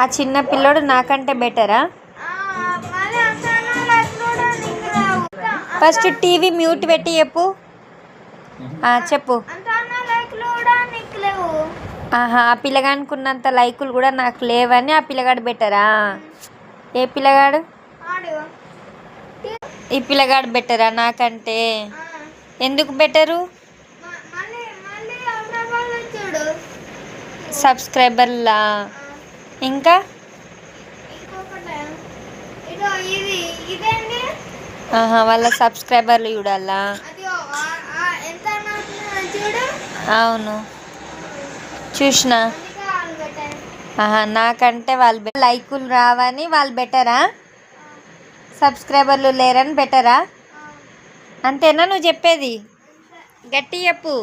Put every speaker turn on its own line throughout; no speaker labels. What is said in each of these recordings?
ఆ చిన్న పిల్లోడు నాకంటే బెటరా? ఫస్ట్ టీవీ మ్యూట్ పెట్టి చెప్పు. చెప్పు. ఆహా, ఆ పిల్లగానికి ఉన్నంత లైకులు కూడా నాకు లేవని ఆ పిల్లగాడు బెటరా? ఏ పిల్లగాడు? ఈ పిల్లగాడు బెటరా నాకంటే? ఎందుకు బెటరు? సబ్స్క్రైబర్లా? ఇంకా వాళ్ళ సబ్స్క్రైబర్లు చూడాలా? అవును చూసిన. నాకంటే వాళ్ళు లైకులు రావని వాళ్ళు బెటరా? సబ్స్క్రైబర్లు లేరని బెటరా? అంతేనా నువ్వు చెప్పేది? గట్టి చెప్పు.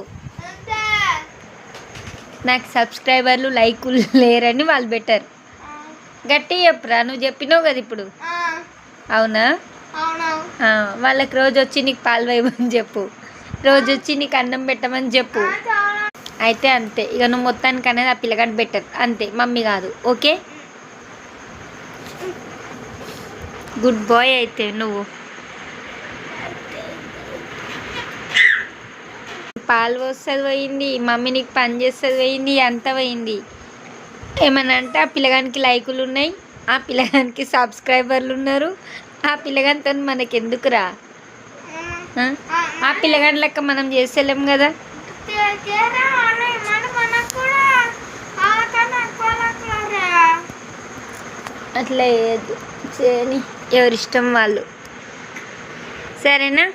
నాకు సబ్స్క్రైబర్లు లైకులు లేరని వాళ్ళు బెటర్. గట్టి చెప్పురా, నువ్వు చెప్పినావు కదా ఇప్పుడు. అవునా? వాళ్ళకి రోజు వచ్చి నీకు పాలు వేయమని చెప్పు, రోజు వచ్చి నీకు అన్నం పెట్టమని చెప్పు. అయితే అంతే ఇక, నువ్వు మొత్తానికి అనేది ఆ పిల్లగాడు బెటర్ అంతే, మమ్మీ కాదు. ఓకే, గుడ్ బాయ్ అయితే నువ్వు. పాలు పోస్తుంది పోయింది, మమ్మీ నీకు పని చేస్తుంది పోయింది, అంతా పోయింది. ఏమన్నా అంటే ఆ పిల్లగానికి లైకులు ఉన్నాయి, ఆ పిల్లగానికి సబ్స్క్రైబర్లు ఉన్నారు, ఆ పిల్లగానితో మనకెందుకురా? ఆ పిల్లగాని లెక్క మనం చేసేలేం కదా. అట్లా చేయని, ఎవరిష్టం వాళ్ళు. సరేనా?